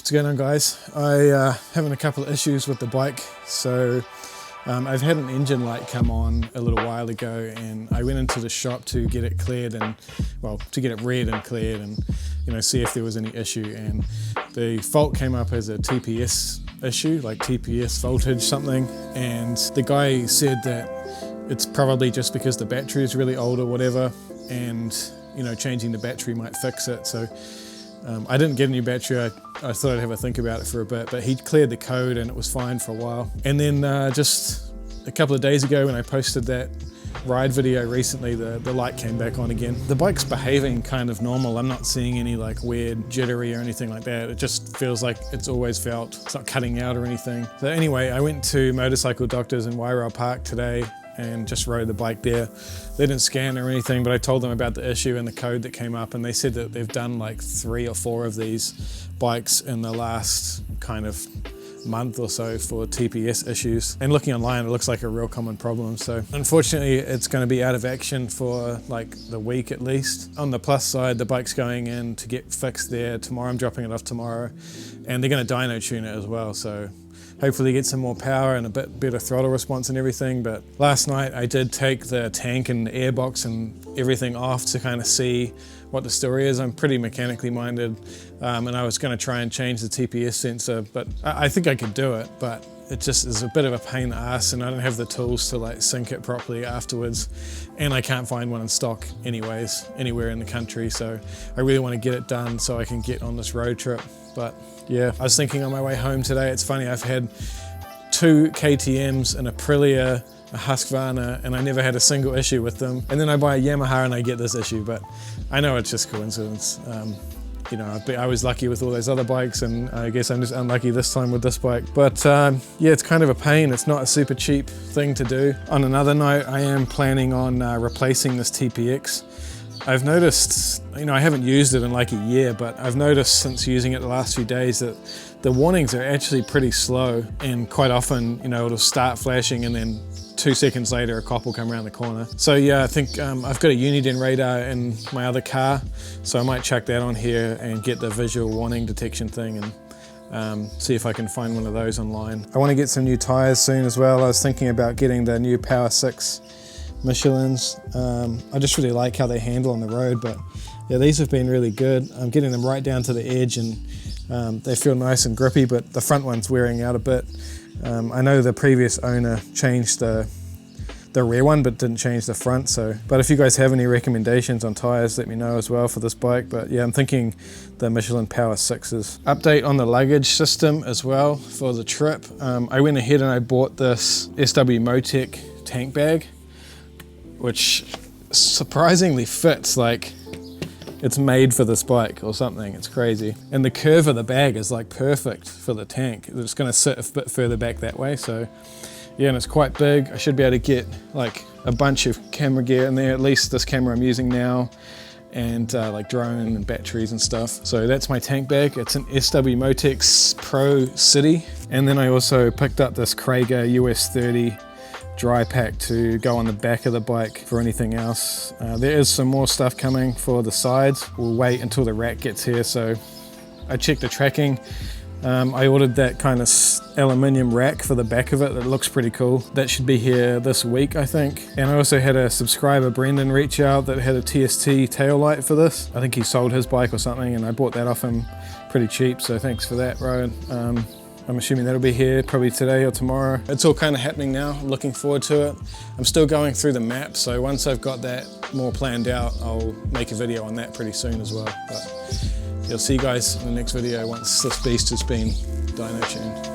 What's going on, guys? I having a couple of issues with the bike. So I've had an engine light come on a little while ago, and I went into the shop to get it cleared and, well, to get it read and cleared and, you know, see if there was any issue. And the fault came up as a TPS issue, like TPS voltage something. And the guy said that it's probably just because the battery is really old or whatever, and, you know, changing the battery might fix it. So I didn't get a new battery. I thought I'd have a think about it for a bit, but he cleared the code and it was fine for a while. And then just a couple of days ago when I posted that ride video recently, the light came back on again. The bike's behaving kind of normal. I'm not seeing any like weird jittery or anything like that. It just feels like it's always felt. It's not cutting out or anything. So anyway, I went to Motorcycle Doctors in Wairau Park today and just rode the bike there. They didn't scan or anything, but I told them about the issue and the code that came up, and they said that they've done like 3 or 4 of these bikes in the last kind of month or so for TPS issues. And looking online, it looks like a real common problem. So unfortunately, it's going to be out of action for like the week at least. On the plus side, the bike's going in to get fixed there tomorrow. I'm dropping it off tomorrow, and they're going to dyno tune it as well. So hopefully get some more power and a bit better throttle response and everything. But last night I did take the tank and the airbox and everything off to kind of see what the story is. I'm pretty mechanically minded, and I was going to try and change the TPS sensor, but I think I could do it, but it just is a bit of a pain in the ass, and I don't have the tools to like sync it properly afterwards, and I can't find one in stock anyways, anywhere in the country. So I really want to get it done so I can get on this road trip. But yeah, I was thinking on my way home today, it's funny, I've had 2 KTMs, an Aprilia, a Husqvarna, and I never had a single issue with them. And then I buy a Yamaha and I get this issue, but I know it's just coincidence. You know, I was lucky with all those other bikes, and I guess I'm just unlucky this time with this bike. But yeah, it's kind of a pain. It's not a super cheap thing to do. On another note, I am planning on replacing this TPX. I've noticed, you know, I haven't used it in like a year, but I've noticed since using it the last few days that the warnings are actually pretty slow, and quite often, you know, it'll start flashing and then 2 seconds later a cop will come around the corner. So yeah, I think I've got a Uniden radar in my other car, so I might chuck that on here and get the visual warning detection thing and see if I can find one of those online. I want to get some new tyres soon as well. I was thinking about getting the new Power 6 Michelins. I just really like how they handle on the road, but yeah, these have been really good. I'm getting them right down to the edge, and they feel nice and grippy, but the front one's wearing out a bit. I know the previous owner changed the rear one but didn't change the front, so but if you guys have any recommendations on tyres, let me know as well for this bike. But yeah, I'm thinking the Michelin Power 6s. Update on the luggage system as well for the trip. I went ahead and I bought this SW Motec tank bag, which surprisingly fits, like it's made for this bike or something. It's crazy. And the curve of the bag is like perfect for the tank. It's going to sit a bit further back that way. So yeah, and it's quite big. I should be able to get like a bunch of camera gear in there, at least this camera I'm using now, and like drone and batteries and stuff. So that's my tank bag. It's an SW Motec Pro City. And then I also picked up this Krager US 30 dry pack to go on the back of the bike for anything else. There is some more stuff coming for the sides. We'll wait until the rack gets here. So I checked the tracking. I ordered that kind of aluminium rack for the back of it. That looks pretty cool. That should be here this week, I think. And I also had a subscriber, Brendan, reach out that had a TST tail light for this. I think he sold his bike or something, and I bought that off him pretty cheap. So thanks for that, Rowan. I'm assuming that'll be here probably today or tomorrow. It's all kind of happening now. I'm looking forward to it. I'm still going through the map, so once I've got that more planned out, I'll make a video on that pretty soon as well. But you'll see you guys in the next video once this beast has been dyno tuned.